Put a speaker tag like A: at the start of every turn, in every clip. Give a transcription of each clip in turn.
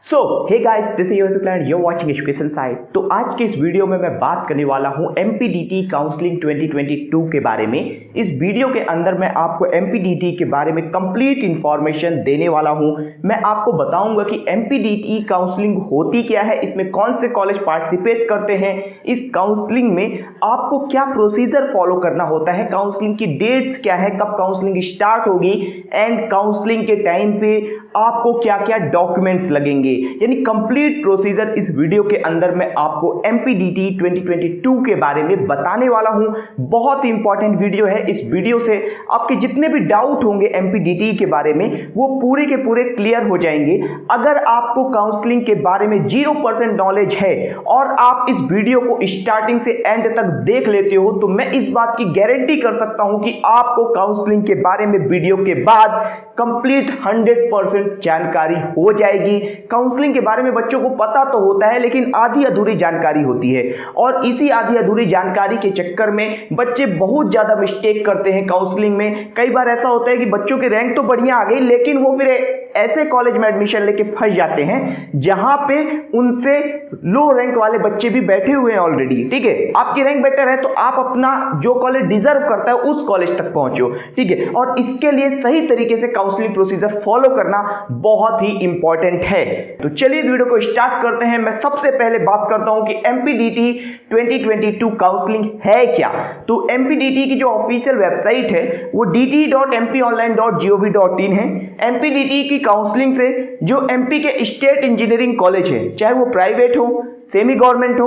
A: Hey guys, this is your plan, you are watching education site. तो आज के इस वीडियो में मैं बात करने वाला हूं एमपीडीटी काउंसलिंग 2022 के बारे में। इस वीडियो के अंदर मैं आपको एमपीडीटी के बारे में कंप्लीट इंफॉर्मेशन देने वाला हूं। मैं आपको बताऊंगा कि एमपीडीटी काउंसलिंग होती क्या है, इसमें कौन से कॉलेज पार्टिसिपेट करते हैं, इस काउंसलिंग में आपको क्या प्रोसीजर फॉलो करना होता है, काउंसलिंग की डेट्स क्या है, कब काउंसलिंग स्टार्ट होगी एंड काउंसलिंग के टाइम पे आपको क्या क्या डॉक्यूमेंट्स लगेंगे, यानी कंप्लीट प्रोसीजर इस वीडियो के अंदर मैं आपको एमपीडीटी 2022 के बारे में बताने वाला हूं। बहुत ही इंपॉर्टेंट वीडियो है। इस वीडियो से आपके जितने भी डाउट होंगे एमपीडीटी के बारे में वो पूरे के पूरे क्लियर हो जाएंगे। अगर आपको काउंसलिंग के बारे में 0% नॉलेज है और आप इस वीडियो को स्टार्टिंग से एंड तक देख लेते हो तो मैं इस बात की गारंटी कर सकता हूं कि आपको काउंसलिंग के बारे में वीडियो के बाद कंप्लीट 100% जानकारी हो जाएगी। काउंसलिंग के बारे में बच्चों को पता तो होता है लेकिन आधी अधूरी जानकारी होती है और इसी आधी अधूरी जानकारी के चक्कर में बच्चे बहुत ज्यादा मिस्टेक करते हैं। काउंसलिंग में कई बार ऐसा होता है कि बच्चों की रैंक तो बढ़िया आ गई लेकिन वो फिर ऐसे कॉलेज में एडमिशन लेके फंस जाते हैं जहां पे उनसे लो रैंक वाले बच्चे भी बैठे हुए हैं ऑलरेडी। ठीक है, आपकी रैंक बेटर है तो आप अपना जो कॉलेज डिजर्व करता है उस कॉलेज तक पहुंचो। ठीक है, और इसके लिए सही तरीके से काउंसलिंग प्रोसीजर फॉलो करना बहुत ही इंपॉर्टेंट है। तो चलिए वीडियो को स्टार्ट करते हैं। मैं सबसे पहले बात करता हूं कि एमपीडीटी 2022 काउंसलिंग है क्या। तो एमपीडीटी की जो ऑफिशियल वेबसाइट है वो dt.mpionline.gov.in है। एमपीडीटी की काउंसलिंग से जो एमपी के स्टेट इंजीनियरिंग कॉलेज है, चाहे वो प्राइवेट हो, सेमी गवर्नमेंट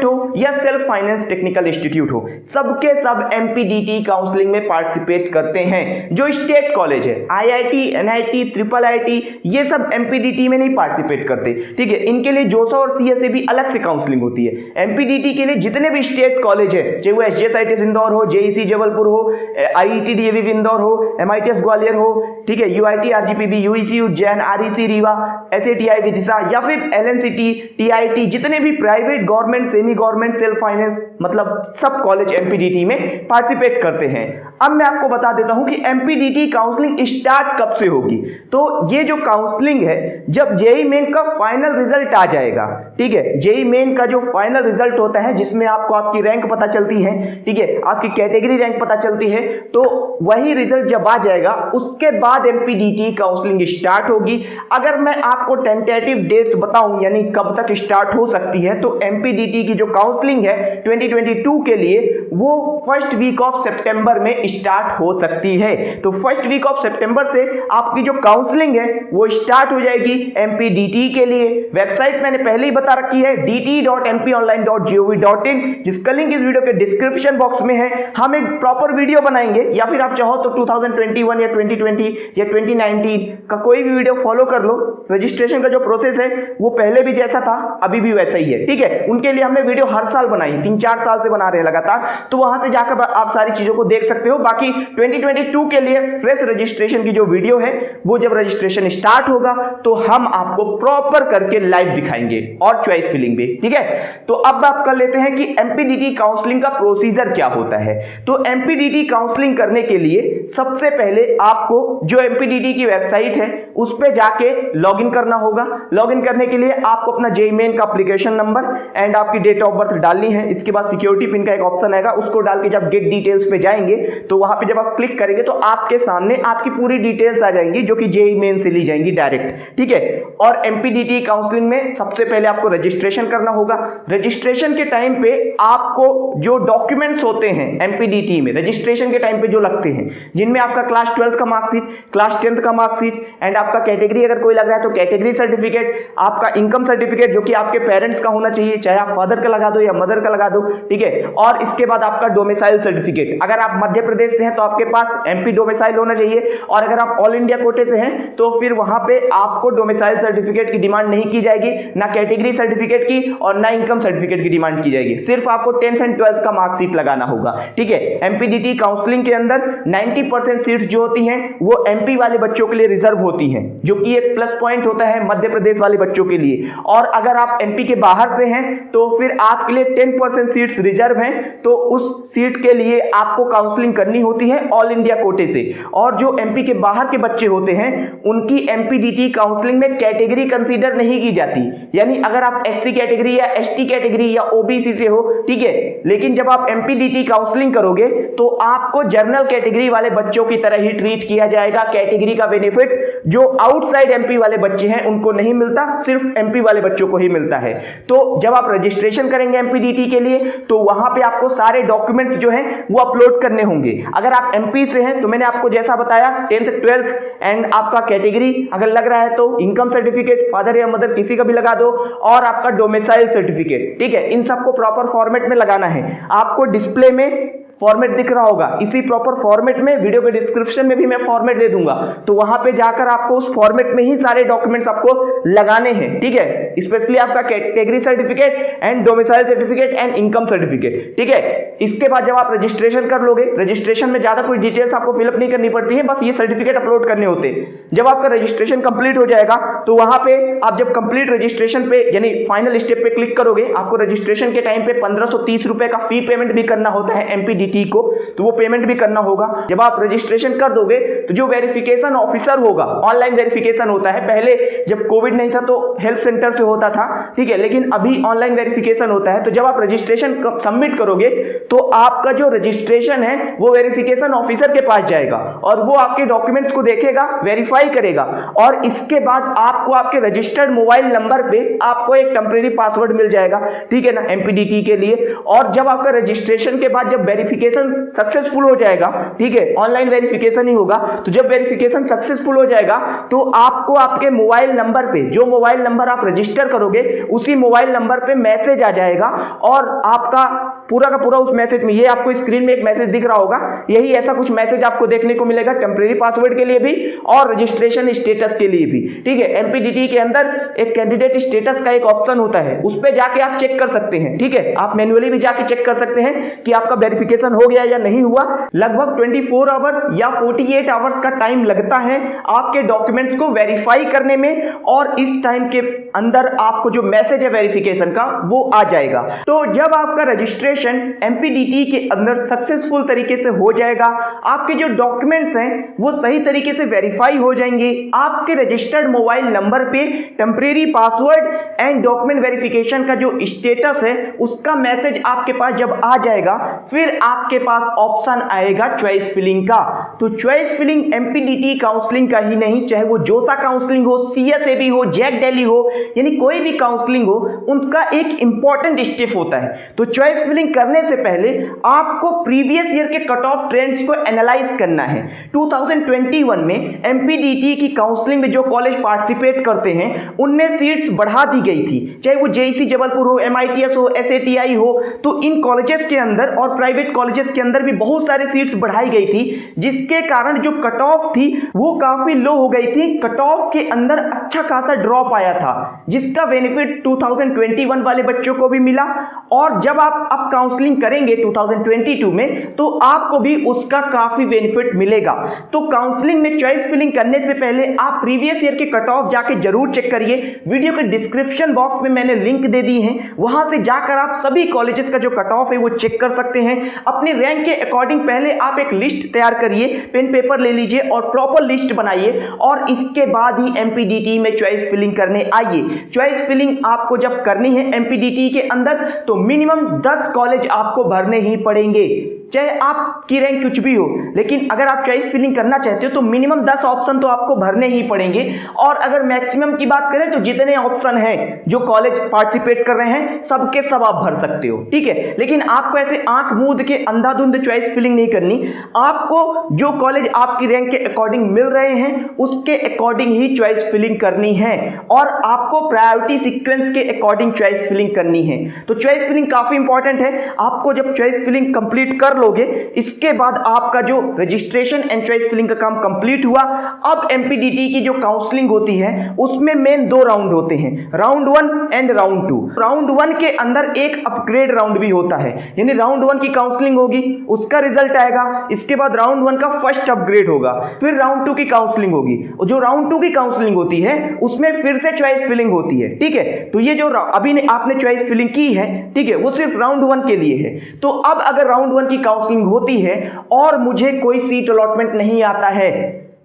A: हो या सेल्फ फाइनेंस टेक्निकल इंस्टीट्यूट हो, सबके सब एमपीडीटी काउंसलिंग में पार्टिसिपेट करते हैं। जो स्टेट कॉलेज है आईआईटी, एनआईटी, ट्रिपल आईटी, ये सब एमपीडीटी में नहीं पार्टिसिपेट करते। ठीक है, इनके लिए जोसा और सीएसए भी अलग से काउंसलिंग होती है। एमपीडीटी के लिए जितने भी स्टेट कॉलेज है, चाहे वो एसजीएसआईटीएस इंदौर हो, जेईसी जबलपुर हो, आईईटी डीएवी इंदौर हो, एमआईटीएस ग्वालियर हो, ठीक है, UIT RGPV, UEC Ujjain, REC Rewa, SATI Vidisha या फिर एलएनसीटी, टीआईटी, जितने भी private, government, semi government, self finance, मतलब सब कॉलेज एमपीडीटी में पार्टिसिपेट करते हैं। अब मैं आपको बता देता हूं कि एमपीडीटी काउंसलिंग स्टार्ट कब से होगी। तो ये जो काउंसलिंग है, जब जेईई मेन का फाइनल रिजल्ट आ जाएगा, ठीक है, जेईई मेन का जो फाइनल रिजल्ट होता है जिसमें आपको आपकी रैंक पता चलती है, ठीक है, आपकी कैटेगरी रैंक पता चलती है, तो वही रिजल्ट जब आ जाएगा उसके बाद एमपीडीटी काउंसलिंग स्टार्ट होगी। अगर मैं आपको टेंटेटिव डेट्स बताऊं यानी कब तक स्टार्ट हो सकती है, तो एमपीडीटी की जो काउंसलिंग है 2022 के लिए वो फर्स्ट वीक ऑफ सितंबर में स्टार्ट हो सकती है। तो फर्स्ट वीक ऑफ सितंबर से आपकी जो काउंसलिंग है वो स्टार्ट हो जाएगी एमपीडीटी के लिए। वेबसाइट मैंने पहले ही बता रखी है dt.mpionline.gov.in, जिसका लिंक इस वीडियो के डिस्क्रिप्शन बॉक्स में है। हम एक प्रॉपर वीडियो बनाएंगे या फिर आप चाहो तो 2021 या 2020 या 2019 का कोई भी वीडियो फॉलो कर लो। रजिस्ट्रेशन का जो प्रोसेस है वो पहले भी जैसा था अभी भी वैसा ही है। ठीक है, उनके लिए हमने वीडियो हर साल बनाई, 3-4 साल से बना रहे हैं लगातार, तो वहां से जाकर आप सारी चीजों को देख सकते हो। बाकी 2022 के लिए फ्रेश रजिस्ट्रेशन की जो वीडियो है वो जब रजिस्ट्रेशन स्टार्ट होगा तो हम आपको प्रॉपर करके लाइव दिखाएंगे और चॉइस फिलिंग भी। ठीक है, तो अब बात कर लेते हैं कि एमपीडीटी काउंसलिंग का प्रोसीजर क्या होता है। तो एमपीडीटी काउंसलिंग करने के लिए सबसे पहले आपको जो एमपीडीटी की वेबसाइट है उस पे जाके लॉगिन करना होगा। लॉगिन करने के लिए आपको अपना जेईई मेन का एप्लीकेशन नंबर एंड आपकी डेट ऑफ बर्थ डालनी है। इसके बाद सिक्योरिटी पिन का एक ऑप्शन आएगा, उसको डाल के जब गेट डिटेल्स पे जाएंगे तो वहां पे जब आप क्लिक करेंगे तो आपके सामने आपकी पूरी डिटेल्स आ जाएंगी जो कि जेईई मेन से ली जाएंगी डायरेक्ट। ठीक है, और एमपीडीटी काउंसलिंग में सबसे पहले आपको रजिस्ट्रेशन करना होगा। रजिस्ट्रेशन के टाइम पे आपको जो डॉक्यूमेंट्स होते हैं एमपीडीटी में रजिस्ट्रेशन के टाइम पे जो लगते हैं, जिनमें आपका क्लास 12 का मार्कशीट, क्लास 10th का मार्कशीट एंड आपका कैटेगरी अगर कोई लग रहा है तो कैटेगरी सर्टिफिकेट, आपका इनकम सर्टिफिकेट जो कि आपके पेरेंट्स का होना चाहिए, चाहे आप फादर का लगा दो या मदर का लगा दो। ठीक है, और इसके बाद आपका डोमिसाइल सर्टिफिकेट, अगर आप मध्य प्रदेश से हैं तो आपके पास एमपी डोमिसाइल होना चाहिए, और अगर आप ऑल इंडिया कोटे से हैं तो फिर वहां पे आपको डोमिसाइल सर्टिफिकेट की डिमांड नहीं की जाएगी, ना कैटेगरी सर्टिफिकेट की और ना इनकम सर्टिफिकेट की डिमांड की जाएगी। सिर्फ आपको 10th एंड 12th का मार्कशीट लगाना होगा। ठीक है, एमपीडीटी काउंसलिंग के अंदर 90% सीट्स जो होती हैं वो एमपी वाले बच्चों के लिए रिजर्व होती हैं, जो कि एक प्लस पॉइंट होता है मध्य प्रदेश वाले बच्चों के लिए। और अगर आप एमपी एमपी के बाहर से हैं तो फिर आपके लिए 10% सीट्स रिजर्व हैं, तो उस सीट के लिए आपको काउंसलिंग करनी होती है ऑल इंडिया कोटे से। और जो एमपी के बाहर के बच्चे होते हैं उनकी एमपीडीटी काउंसलिंग में कैटेगरी कंसीडर नहीं की जाती, यानी अगर आप एससी कैटेगरी या एसटी कैटेगरी या ओबीसी से हो, ठीक है, लेकिन जब आप एमपीडीटी काउंसलिंग करोगे तो आपको जनरल कैटेगरी वाले बच्चों की तरह ही ट्रीट किया जाएगा। कैटेगरी का बेनिफिट जो आउटसाइड एमपी वाले बच्चे हैं उनको नहीं मिलता, सिर्फ एमपी वाले बच्चों को ही मिलता है। तो जब आप रजिस्ट्रेशन करेंगे एमपीडीटी के लिए तो वहां पे आपको सारे डॉक्यूमेंट्स जो हैं वो अपलोड करने होंगे। अगर आप एमपी से हैं तो मैंने आपको जैसा बताया 10th 12th एंड आपका कैटेगरी अगर लग रहा है तो इनकम सर्टिफिकेट, फादर या मदर किसी का भी लगा दो, और आपका डोमिसाइल सर्टिफिकेट, ठीक है, इन सबको प्रॉपर फॉर्मेट में लगाना है। आपको डिस्प्ले में फॉर्मेट दिख रहा होगा, इसी प्रॉपर फॉर्मेट में वीडियो के डिस्क्रिप्शन में भी मैं फॉर्मेट दे दूंगा, तो वहां पे जाकर आपको उस फॉर्मेट में ही सारे डॉक्यूमेंट्स आपको लगाने हैं, ठीक है, स्पेशली आपका category certificate and domicile certificate and income certificate, ठीक है। इसके बाद जब आप रजिस्ट्रेशन कर लोगे, रजिस्ट्रेशन में ज्यादा कुछ डिटेल्स आपको फिलअप नहीं करनी पड़ती है, बस ये सर्टिफिकेट अपलोड करने होते हैं। जब आपका रजिस्ट्रेशन कंप्लीट हो जाएगा तो वहां पे आप जब कंप्लीट रजिस्ट्रेशन पे यानी फाइनल स्टेप पे क्लिक करोगे, आपको रजिस्ट्रेशन के टाइम पे 1530 रुपए का फी पेमेंट भी करना होता है एमपीडीटी को, तो वो पेमेंट भी करना होगा। जब आप रजिस्ट्रेशन कर दोगे तो जो वेरिफिकेशन ऑफिसर होगा, ऑनलाइन वेरिफिकेशन होता है, पहले जब कोविड नहीं था तो हेल्प सेंटर से होता था, ठीक है, लेकिन अभी ऑनलाइन वेरिफिकेशन होता है। तो जब आप रजिस्ट्रेशन सबमिट करोगे तो आपका जो रजिस्ट्रेशन है वो वेरिफिकेशन ऑफिसर के पास जाएगा और वो आपके डॉक्यूमेंट्स को देखेगा, वेरीफाई करेगा, और इसके बाद आपको आपके रजिस्टर्ड मोबाइल नंबर पे आपको एक टेम्परेरी पासवर्ड मिल जाएगा, ठीक है ना, एमपीडीटी के लिए। और जब आपका रजिस्ट्रेशन के बाद जब वेरिफिकेशन सक्सेसफुल हो जाएगा, ठीक है, ऑनलाइन वेरिफिकेशन ही होगा, तो जब वेरिफिकेशन सक्सेसफुल हो जाएगा तो आपको आपके मोबाइल नंबर पे, जो मोबाइल नंबर आप रजिस्टर करोगे उसी मोबाइल नंबर पे मैसेज आ जाएगा, और आपका पूरा का पूरा उस मैसेज में, ये आपको स्क्रीन में एक मैसेज दिख रहा होगा, यही ऐसा कुछ मैसेज आपको देखने को मिलेगा टेम्परेरी पासवर्ड के लिए भी और रजिस्ट्रेशन स्टेटस के लिए भी, ठीक है। एमपीडीटी के अंदर एक कैंडिडेट स्टेटस का एक ऑप्शन होता है, उस पे जाके आप चेक कर सकते हैं, ठीक है, आप मैन्युअली भी जाके चेक कर सकते हैं कि आपका वेरिफिकेशन हो गया या नहीं हुआ। लगभग 24 आवर्स या 48 आवर्स का टाइम लगता है आपके डॉक्यूमेंट्स को वेरीफाई करने में, और इस टाइम के अंदर आपको जो मैसेज है वेरिफिकेशन का वो आ जाएगा। तो जब आपका रजिस्ट्रेशन एमपीडीटी के अंदर सक्सेसफुल तरीके से हो जाएगा, आपके जो डॉक्यूमेंट्स हैं वो सही तरीके से वेरीफाई हो जाएंगे, आपके रजिस्टर्ड मोबाइल नंबर पे temporary password and document verification का जो स्टेटस है उसका मैसेज आपके पास जब आ जाएगा, फिर आपके पास ऑप्शन आएगा चॉइस फिलिंग का। तो चॉइस फिलिंग एमपीडीटी काउंसलिंग का ही नहीं, चाहे वो जोसा काउंसलिंग हो, सीएसएबी हो, जैक दिल्ली हो, यानी कोई भी काउंसलिंग हो, उनका एक इंपॉर्टेंट स्टेप होता है। तो चॉइस फिलिंग करने से पहले आपको प्रीवियस ईयर के कट ऑफ ट्रेंड्स को एनालाइज करना है। 2021 में एमपीडीटी की काउंसलिंग में जो कॉलेज पार्टिसिपेट करते हैं उनमें सीट्स बढ़ा दी गई थी, चाहे वो जेईसी जबलपुर हो, एमआईटीएस हो, एसएटीआई हो, तो इन कॉलेजेस के अंदर और प्राइवेट कॉलेजेस के अंदर भी बहुत सारे सीट्स बढ़ाई गई थी, जिसके कारण जो कट ऑफ थी वो काफी लो हो गई थी। कट ऑफ के अंदर अच्छा खासा ड्रॉप आया था, जिसका बेनिफिट 2021 वाले बच्चों को भी मिला, और जब आप अब काउंसलिंग करेंगे 2022 में तो आपको भी उसका काफी बेनिफिट मिलेगा। तो काउंसलिंग में चॉइस फिलिंग करने से पहले आप प्रीवियस ईयर के कट ऑफ जाके जरूर चेक करिए। वीडियो के डिस्क्रिप्शन बॉक्स में मैंने लिंक दे दी है, वहां से जाकर आप सभी कॉलेजेस का जो कट ऑफ है वो चेक कर सकते हैं। अपने रैंक के अकॉर्डिंग पहले आप एक लिस्ट तैयार करिए, पेन पेपर ले लीजिए और प्रॉपर लिस्ट बनाइए, और इसके बाद ही एमपीडीटी में चॉइस फिलिंग करने आइए। चॉइस फिलिंग आपको जब करनी है एमपीडीटी के अंदर तो मिनिमम 10 कॉलेज आपको भरने ही पड़ेंगे, चाहे आपकी रैंक कुछ भी हो, लेकिन अगर आप चॉइस फिलिंग करना चाहते हो तो मिनिमम 10 ऑप्शन तो आपको भरने ही पड़ेंगे। और अगर मैक्सिमम की बात करें तो जितने ऑप्शन हैं जो कॉलेज पार्टिसिपेट कर रहे हैं सबके सब आप भर सकते हो, ठीक है। लेकिन आपको ऐसे आंख मूंद के अंधाधुंध चॉइस फिलिंग नहीं करनी, आपको जो कॉलेज आपकी रैंक के अकॉर्डिंग मिल रहे हैं उसके अकॉर्डिंग ही चॉइस फिलिंग करनी है, और आपको प्रायोरिटी सीक्वेंस के अकॉर्डिंग चॉइस फिलिंग करनी है। तो चॉइस फिलिंग काफी इंपॉर्टेंट है। आपको जब चॉइस फिलिंग कंप्लीट कर कर लोगे, इसके बाद आपका जो रजिस्ट्रेशन एंड चॉइस फिलिंग का काम कंप्लीट हुआ। अब एमपीडीटी की जो काउंसलिंग होती है उसमें मेन 2 राउंड होते हैं, राउंड 1 एंड राउंड 2। राउंड 1 के अंदर एक अपग्रेड राउंड भी होता है, यानी राउंड 1 की काउंसलिंग होगी, उसका रिजल्ट आएगा, इसके बाद राउंड 1 का फर्स्ट अपग्रेड होगा, फिर राउंड 2 की काउंसलिंग होगी। और जो राउंड 2 की काउंसलिंग होती है उसमें फिर से चॉइस फिलिंग होती है, ठीक है। तो ये जो अभी आपने चॉइस फिलिंग की है, ठीक है, वो सिर्फ राउंड 1 के लिए है। तो अब अगर राउंड 1 की काउंसलिंग होती है और मुझे कोई सीट अलॉटमेंट नहीं आता है,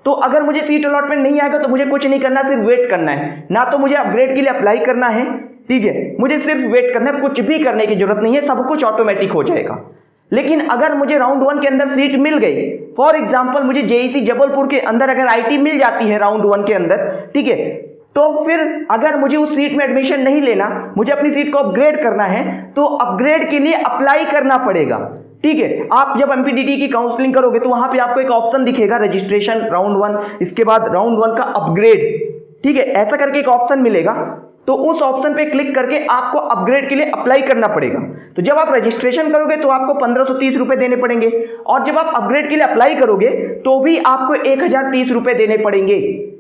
A: तो अगर मुझे सीट अलॉटमेंट नहीं आएगा तो मुझे कुछ नहीं करना, सिर्फ वेट करना है। ना तो मुझे अपग्रेड के लिए अप्लाई करना है, ठीक है, मुझे सिर्फ वेट करना है, कुछ भी करने की जरूरत नहीं है, सब कुछ ऑटोमेटिक हो जाएगा। लेकिन अगर मुझे राउंड 1 के अंदर सीट मिल गई, फॉर एग्जांपल मुझे जेईसी जबलपुर के अंदर अगर आईटी मिल जाती है राउंड 1 के अंदर, ठीक है, तो फिर अगर मुझे उस सीट में एडमिशन नहीं लेना, मुझे अपनी सीट को अपग्रेड करना है, तो अपग्रेड के लिए अप्लाई करना पड़ेगा, ठीक है। आप जब एमपीडीटी की काउंसलिंग करोगे तो वहां पे आपको एक ऑप्शन दिखेगा, रजिस्ट्रेशन राउंड 1, इसके बाद राउंड 1 का अपग्रेड, ठीक है, ऐसा करके एक ऑप्शन मिलेगा। तो उस ऑप्शन पे क्लिक करके आपको अपग्रेड के लिए अप्लाई करना पड़ेगा। तो जब आप रजिस्ट्रेशन करोगे तो आपको 1530 रुपए देने पड़ेंगे, और जब आप अपग्रेड के लिए अप्लाई करोगे तो भी आपको 1030 रुपए देने पड़ेंगे।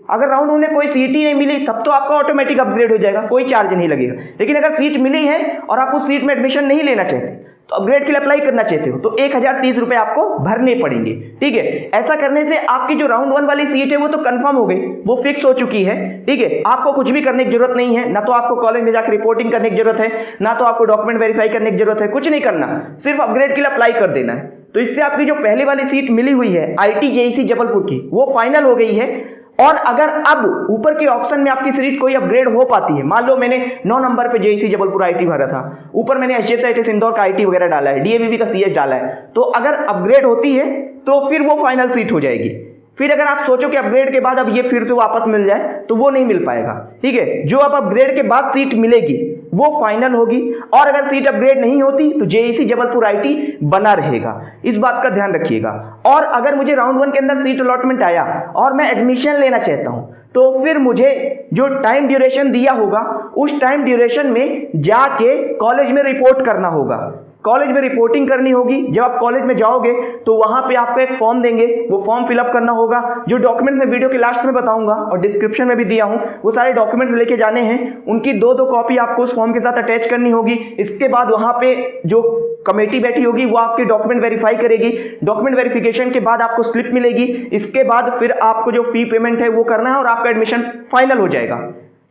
A: अगर राउंड 1 में कोई सीट ही नहीं मिली तब तो आपका ऑटोमेटिक अपग्रेड हो जाएगा, कोई चार्ज नहीं लगेगा। लेकिन अगर सीट मिली है और आप उस सीट में एडमिशन नहीं लेना चाहते, तो अपग्रेड के लिए अप्लाई करना चाहते हो, तो 1030 रुपए आपको भरने पड़ेंगे, ठीक है। ऐसा करने से आपकी जो राउंड 1 वाली सीट है वो तो कंफर्म हो गई, वो फिक्स हो चुकी है, ठीक है। आपको कुछ भी करने की जरूरत नहीं है, ना तो आपको कॉलेज में जाकर रिपोर्टिंग करने की जरूरत है, ना तो आपको डॉक्यूमेंट वेरीफाई करने की जरूरत है, कुछ नहीं करना, सिर्फ अपग्रेड के लिए अप्लाई कर देना है। तो इससे आपकी जो पहले वाली सीट मिली हुई है आईटी जेईसी जबलपुर की, वो फाइनल हो गई है। और अगर अब ऊपर के ऑप्शन में आपकी सीट कोई अपग्रेड हो पाती है, मान लो मैंने 9 नंबर पे जेईसी जबलपुर आईटी भरा था, ऊपर मैंने एचएसआईटी इंदौर का आईटी वगैरह डाला है, डीएवीवी का सीएच डाला है, तो अगर अपग्रेड होती है तो फिर वो फाइनल सीट हो जाएगी। फिर अगर आप सोचो कि अपग्रेड के बाद अब ये फिर से वापस मिल जाए, तो वो नहीं मिल पाएगा, ठीक है। जो अब अपग्रेड के बाद सीट मिलेगी वो फाइनल होगी, और अगर सीट अपग्रेड नहीं होती तो जेईसी जबलपुर आईटी बना रहेगा, इस बात का ध्यान रखिएगा। और अगर मुझे राउंड 1 के अंदर सीट अलॉटमेंट आया और मैं एडमिशन लेना चाहता हूं, तो फिर मुझे जो टाइम ड्यूरेशन दिया होगा उस टाइम ड्यूरेशन में जाके कॉलेज में रिपोर्ट करना होगा, कॉलेज में रिपोर्टिंग करनी होगी। जब आप कॉलेज में जाओगे तो वहां पे आपको एक फॉर्म देंगे, वो फॉर्म फिलअप करना होगा। जो डॉक्यूमेंट मैं वीडियो के लास्ट में बताऊंगा और डिस्क्रिप्शन में भी दिया हूं, वो सारे डॉक्यूमेंट्स लेके जाने हैं, उनकी 2-2 कॉपी आपको उस फॉर्म के साथ अटैच करनी होगी। इसके बाद वहां पे जो कमेटी बैठी होगी वो आपके डॉक्यूमेंट वेरीफाई करेगी, डॉक्यूमेंट वेरिफिकेशन के बाद आपको स्लिप मिलेगी। इसके बाद फिर आपको जो फी पेमेंट है वो करना है और आपका एडमिशन फाइनल हो जाएगा,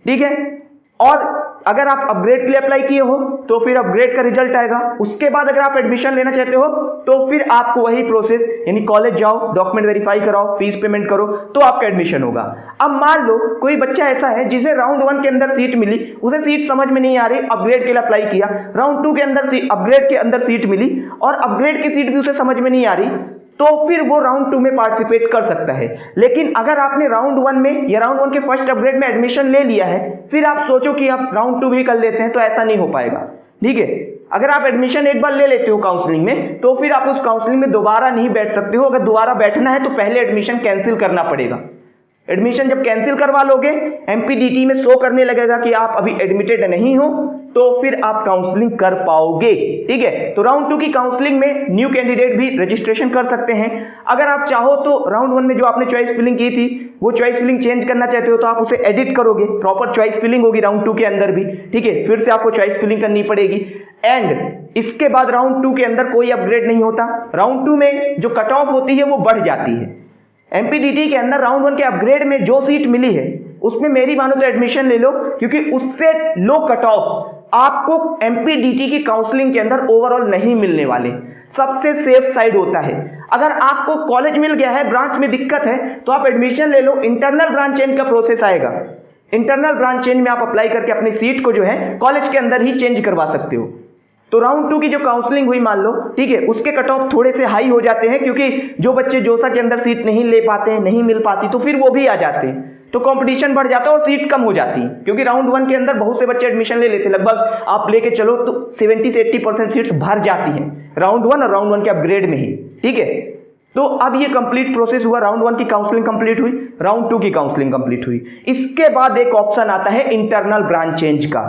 A: ठीक है। और अगर आप अपग्रेड के लिए अप्लाई किए हो तो फिर अपग्रेड का रिजल्ट आएगा। उसके बाद अगर आप एडमिशन लेना चाहते हो तो फिर आपको वही प्रोसेस, यानी कॉलेज जाओ, डॉक्यूमेंट वेरीफाई कराओ, फीस पेमेंट करो, तो आपका एडमिशन होगा। अब मान लो कोई बच्चा ऐसा है जिसे राउंड 1 के अंदर सीट मिली, उसे सीट समझ में नहीं आ रही, अपग्रेड के लिए अप्लाई किया, राउंड 2 के अंदर अपग्रेड के अंदर सीट मिली और अपग्रेड की सीट भी उसे समझ में नहीं आ रही, तो फिर वो राउंड 2 में पार्टिसिपेट कर सकता है। लेकिन अगर आपने राउंड 1 में या राउंड 1 के फर्स्ट अपग्रेड में एडमिशन ले लिया है, फिर आप सोचो कि आप राउंड 2 भी कर लेते हैं, तो ऐसा नहीं हो पाएगा, ठीक है। अगर आप एडमिशन एक बार ले लेते हो काउंसलिंग में, तो फिर आप उस काउंसलिंग में दोबारा नहीं बैठ सकते हो। अगर दोबारा बैठना है तो पहले एडमिशन कैंसिल करना पड़ेगा। एडमिशन जब कैंसिल करवा लोगे, एमपीडीटी में शो करने लगेगा कि आप अभी एडमिटेड नहीं हो, तो फिर आप काउंसलिंग कर पाओगे, ठीक है। तो राउंड 2 की काउंसलिंग में न्यू कैंडिडेट भी रजिस्ट्रेशन कर सकते हैं। अगर आप चाहो तो राउंड 1 में जो आपने चॉइस फिलिंग की थी, वो चॉइस फिलिंग चेंज करना चाहते हो तो आप उसे एडिट करोगे, प्रॉपर चॉइस फिलिंग होगी राउंड 2 के अंदर भी, ठीक है। फिर से आपको चॉइस फिलिंग करनी पड़ेगी। एंड इसके बाद राउंड 2 के अंदर कोई अपग्रेड नहीं होता। राउंड 2 में जो कट ऑफ होती है वो बढ़ जाती है। एमपीडीटी के अंदर राउंड 1 के अपग्रेड में जो सीट मिली है उसमें मेरी मानो तो एडमिशन ले लो, क्योंकि उससे लो कट ऑफ आपको एमपीडीटी की काउंसलिंग के अंदर ओवरऑल नहीं मिलने वाले। सबसे सेफ साइड होता है। अगर आपको कॉलेज मिल गया है, ब्रांच में दिक्कत है, तो आप एडमिशन ले लो, इंटरनल ब्रांच चेंज का प्रोसेस आएगा। इंटरनल ब्रांच चेंज में आप अप्लाई करके अपनी सीट को जो है कॉलेज के अंदर ही चेंज करवा सकते हो। तो राउंड 2 की जो काउंसलिंग हुई मान लो, ठीक है, उसके कट ऑफ थोड़े से हाई हो जाते हैं, क्योंकि जो बच्चे जोसा के अंदर सीट नहीं ले पाते हैं, नहीं मिल पाती, तो फिर वो भी आ जाते हैं, तो कंपटीशन बढ़ जाता है और सीट कम हो जाती है। क्योंकि राउंड 1 के अंदर बहुत से बच्चे एडमिशन ले लेते हैं, लगभग आप लेके चलो तो 70 से 80% सीट्स भर जाती हैं राउंड 1 और राउंड 1 के अपग्रेड में ही, ठीक है। तो अब ये कंप्लीट प्रोसेस हुआ, राउंड 1 की काउंसलिंग कंप्लीट हुई, राउंड 2 की काउंसलिंग कंप्लीट हुई। इसके बाद एक ऑप्शन आता है इंटरनल ब्रांच चेंज का।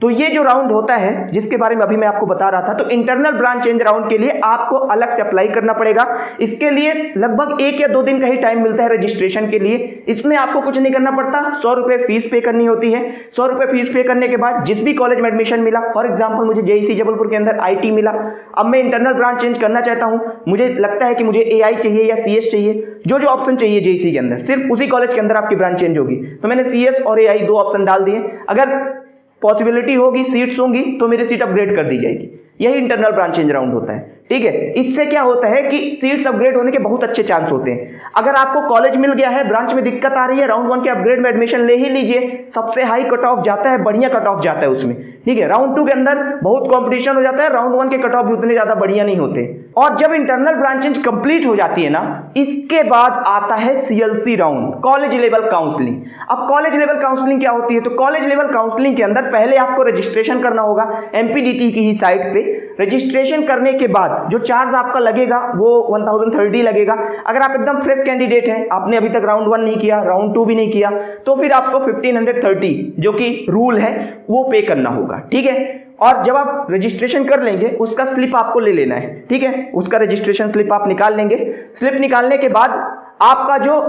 A: तो ये जो राउंड होता है जिसके बारे में अभी मैं आपको बता रहा था, तो इंटरनल ब्रांच चेंज राउंड के लिए आपको अलग से अप्लाई करना पड़ेगा। इसके लिए लगभग 1 या 2 दिन का ही टाइम मिलता है रजिस्ट्रेशन के लिए। इसमें आपको कुछ नहीं करना पड़ता, 100 रुपये फीस पे करनी होती है। 100 रुपये फीस पे करने के बाद जिस भी कॉलेज में एडमिशन मिला, फॉर एग्जाम्पल मुझे जेईसी जबलपुर के अंदर IT मिला, अब मैं इंटरनल ब्रांच चेंज करना चाहता हूँ, मुझे लगता है कि मुझे AI चाहिए या CS चाहिए, जो जो ऑप्शन चाहिए जेईसी के अंदर, सिर्फ उसी कॉलेज के अंदर आपकी ब्रांच चेंज होगी। तो मैंने CS और AI 2 ऑप्शन डाल दिए। अगर पॉसिबिलिटी होगी, सीट्स होंगी, तो मेरी सीट अपग्रेड कर दी जाएगी। यही इंटरनल ब्रांच चेंज राउंड होता है, ठीक है। इससे क्या होता है कि सीट्स अपग्रेड होने के बहुत अच्छे चांस होते हैं। अगर आपको कॉलेज मिल गया है, ब्रांच में दिक्कत आ रही है, राउंड 1 के अपग्रेड में एडमिशन ले ही लीजिए, सबसे हाई कट ऑफ जाता है, बढ़िया कट ऑफ जाता है उसमें, ठीक है। राउंड 2 के अंदर बहुत कंपटीशन हो जाता है, राउंड 1 के कट ऑफ भी उतने ज्यादा बढ़िया नहीं होते। और जब इंटरनल ब्रांच चेंज कंप्लीट हो जाती है ना, इसके बाद आता है CLC round, college level counselling. अब कॉलेज लेवल काउंसलिंग क्या होती है? तो कॉलेज लेवल काउंसलिंग के अंदर पहले आपको रजिस्ट्रेशन करना होगा MPDT की ही साइट पे। रजिस्ट्रेशन करने के बाद जो चार्ज आपका लगेगा वो 1030 लगेगा। अगर आप एकदम फ्रेश कैंडिडेट हैं, आपने अभी तक राउंड 1 नहीं किया, राउंड 2 भी नहीं किया, तो फिर आपको 1530 जो कि रूल है वो पे करना होगा, ठीक है। और जब आप रजिस्ट्रेशन कर लेंगे, उसका स्लिप आपको ले लेना है, ठीक है। उसका रजिस्ट्रेशन स्लिप आप निकाल लेंगे। स्लिप निकालने के बाद आपका जो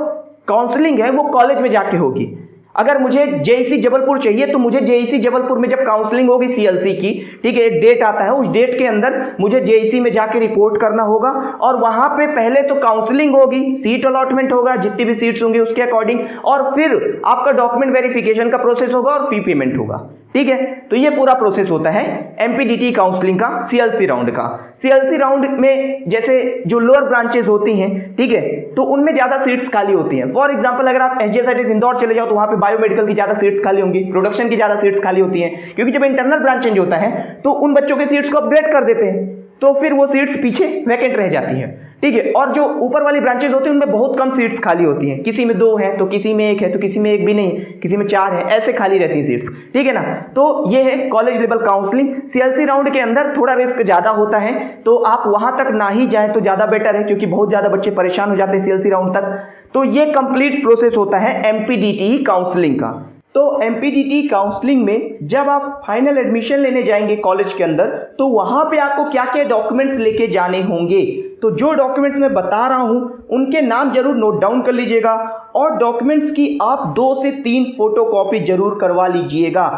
A: काउंसलिंग है वो कॉलेज में जाके होगी। अगर मुझे जेईसी जबलपुर चाहिए तो मुझे जेईसी जबलपुर में जब काउंसलिंग होगी CLC की, ठीक है, एक डेट आता है, उस डेट के अंदर मुझे जेईसी में जाके रिपोर्ट करना होगा। और वहां पे पहले तो काउंसलिंग होगी, सीट अलॉटमेंट होगा, जितनी भी सीट्स होंगी उसके अकॉर्डिंग, और फिर आपका डॉक्यूमेंट वेरिफिकेशन का प्रोसेस होगा और फी पेमेंट होगा, ठीक है। तो ये पूरा प्रोसेस होता है MPDT काउंसलिंग का, CLC राउंड का। CLC राउंड में जैसे जो लोअर ब्रांचेस होती हैं, ठीक है, तो उनमें ज्यादा सीट्स खाली होती हैं। फॉर एग्जांपल अगर आप SJSIT इंदौर चले जाओ तो वहां पे बायोमेडिकल की ज्यादा सीट्स खाली होंगी, प्रोडक्शन की ज्यादा सीट्स खाली होती हैं, क्योंकि जब इंटरनल ब्रांच चेंज होता है तो उन बच्चों की सीट्स को अपग्रेड कर देते हैं, तो फिर वो सीट्स पीछे वैकेंट रह जाती हैं, ठीक है। और जो ऊपर वाली ब्रांचेस होती हैं उनमें बहुत कम सीट्स खाली होती हैं, किसी में 2 है तो किसी में 1 है तो किसी में 1 भी नहीं, किसी में 4 है, ऐसे खाली रहती हैं सीट्स, ठीक है ना। तो ये है college level counselling. CLC round के अंदर थोड़ा रिस्क ज्यादा होता है, तो आप वहां तक ना ही जाए तो ज्यादा बेटर है, क्योंकि बहुत ज्यादा बच्चे परेशान हो जाते हैं CLC राउंड तक। तो ये कंप्लीट प्रोसेस होता है MPDT काउंसलिंग का। तो MPDT काउंसलिंग में जब आप फाइनल एडमिशन लेने जाएंगे कॉलेज के अंदर, तो वहां पे आपको क्या क्या डॉक्यूमेंट्स लेके जाने होंगे। तो जो डॉक्यूमेंट्स मैं बता रहा हूं उनके नाम जरूर नोट डाउन कर लीजिएगा, और डॉक्यूमेंट्स की आप 2 से 3 फोटोकॉपी जरूर करवा लीजिएगा,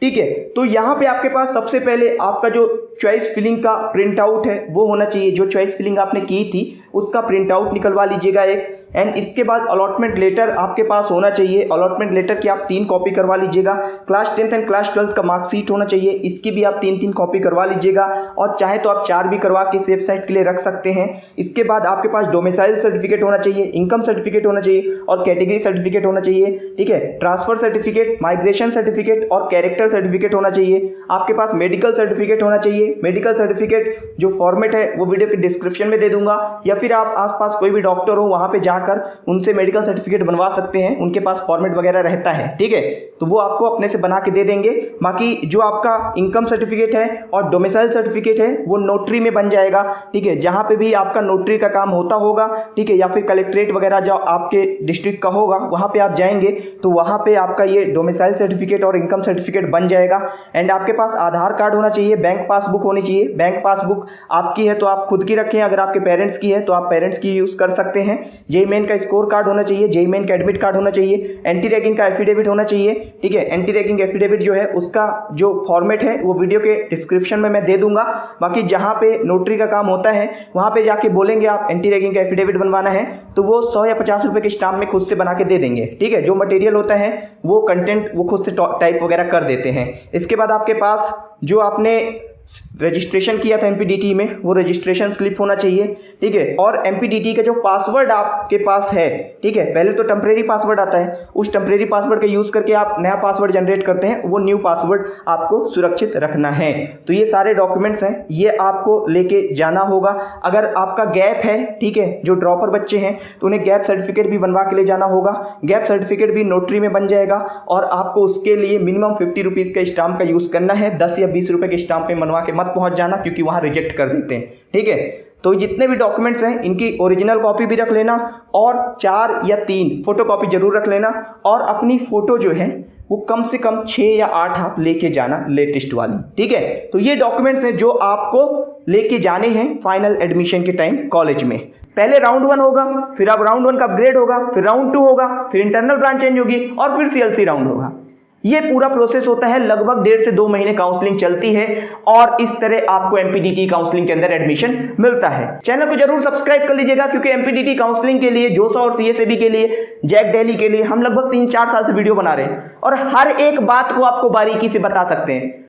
A: ठीक है। तो यहाँ पे आपके पास सबसे पहले आपका जो चॉइस फिलिंग का प्रिंट आउट है वो होना चाहिए, जो चॉइस फिलिंग आपने की थी उसका प्रिंट आउट निकलवा लीजिएगा एक। एंड इसके बाद अलॉटमेंट लेटर आपके पास होना चाहिए, अलॉटमेंट लेटर की आप 3 कॉपी करवा लीजिएगा। Class 10th and class 12th का मार्कशीट होना चाहिए, इसकी भी आप 3-3 कॉपी करवा लीजिएगा, और चाहे तो आप 4 भी करवा के सेफ साइड के लिए रख सकते हैं। इसके बाद आपके पास डोमिसाइल सर्टिफिकेट होना चाहिए, इनकम सर्टिफिकेट होना चाहिए, और कैटेगरी सर्टिफिकेट होना चाहिए, ठीक है। ट्रांसफर सर्टिफिकेट, माइग्रेशन सर्टिफिकेट और कैरेक्टर सर्टिफिकेट होना चाहिए। आपके पास मेडिकल सर्टिफिकेट होना चाहिए। मेडिकल सर्टिफिकेट जो फॉर्मेट है वो वीडियो के डिस्क्रिप्शन में दे दूंगा, या फिर आप आसपास कोई भी डॉक्टर हो वहां पे जाकर उनसे मेडिकल सर्टिफिकेट बनवा सकते हैं, उनके पास फॉर्मेट वगैरह रहता है, ठीक है। तो वो आपको अपने से बना के दे देंगे। बाकी जो आपका इनकम सर्टिफिकेट है और डोमिसाइल सर्टिफिकेट है वो नोटरी में बन जाएगा, ठीक है, जहां पे भी आपका नोटरी का काम होता होगा, ठीक है, या फिर कलेक्ट्रेट वगैरह जो आपके डिस्ट्रिक्ट का होगा वहां पे आप जाएंगे तो वहां पे आपका ये डोमिसाइल सर्टिफिकेट और इनकम सर्टिफिकेट बन जाएगा। एंड आपके पास आधार कार्ड होना चाहिए, बैंक पासबुक होनी चाहिए। बैंक पासबुक आपकी है तो आप खुद की रखें, अगर आपके पेरेंट्स की है तो आप पेरेंट्स की यूज कर सकते हैं। जेईई मेन का स्कोर कार्ड होना चाहिए, जेईई मेन का एडमिट कार्ड होना चाहिए, एंटी रैगिंग का एफिडेविट होना चाहिए, ठीक है। एंटी रैगिंग एफिडेविट जो है उसका जो फॉर्मेट है वो वीडियो के डिस्क्रिप्शन में मैं दे दूंगा। बाकी जहां पे नोटरी का काम होता है वहां पे जाके बोलेंगे आप एंटी रैगिंग का एफिडेविट बनवाना है तो वो 100 या 50 रुपए के स्टाम्प में खुद से बना के दे देंगे, ठीक है। जो मटेरियल होता है वो कंटेंट वो खुद से टाइप वगैरह कर देते हैं। इसके बाद आपके पास जो आपने रजिस्ट्रेशन किया था MPDT में वो रजिस्ट्रेशन स्लिप होना चाहिए, ठीक है। और MPDT का जो पासवर्ड आपके पास है, ठीक है, पहले तो टेम्परेरी पासवर्ड आता है, उस टेम्परेरी पासवर्ड का यूज करके आप नया पासवर्ड जनरेट करते हैं, वो न्यू पासवर्ड आपको सुरक्षित रखना है। तो ये सारे डॉक्यूमेंट्स हैं, ये आपको लेके जाना होगा। अगर आपका गैप है, ठीक है, जो ड्रॉपर बच्चे हैं तो उन्हें गैप सर्टिफिकेट भी बनवा के ले जाना होगा। गैप सर्टिफिकेट भी नोटरी में बन जाएगा, और आपको उसके लिए मिनिमम 50 रुपीज़ का स्टाम्प का यूज करना है। 10 या 20 रुपए के स्टाम्प में बनवा के मत पहुंच जाना, क्योंकि वहां रिजेक्ट कर देते हैं, ठीक है। तो जितने भी डॉक्यूमेंट्स हैं इनकी ओरिजिनल कॉपी भी रख लेना, और 4 या 3 फोटो कॉपी जरूर रख लेना। और अपनी फोटो जो है वो कम से कम 6 या 8 आप लेके जाना, लेटेस्ट वाली। ठीक है, तो ये डॉक्यूमेंट्स हैं जो आपको लेके जाने हैं फाइनल एडमिशन के टाइम कॉलेज में। पहले राउंड 1 होगा, फिर अब राउंड 1 का अपग्रेड होगा, फिर राउंड 2 होगा, फिर इंटरनल ब्रांच चेंज होगी और फिर सीएलसी राउंड होगा। ये पूरा प्रोसेस होता है, लगभग 1.5 से 2 महीने काउंसलिंग चलती है और इस तरह आपको एमपीडीटी काउंसलिंग के अंदर एडमिशन मिलता है। चैनल को जरूर सब्सक्राइब कर लीजिएगा, क्योंकि एमपीडीटी काउंसलिंग के लिए, जोसा और सीएसएबी के लिए, जैक दिल्ली के लिए हम लगभग 3-4 साल से वीडियो बना रहे हैं और हर एक बात को आपको बारीकी से बता सकते हैं।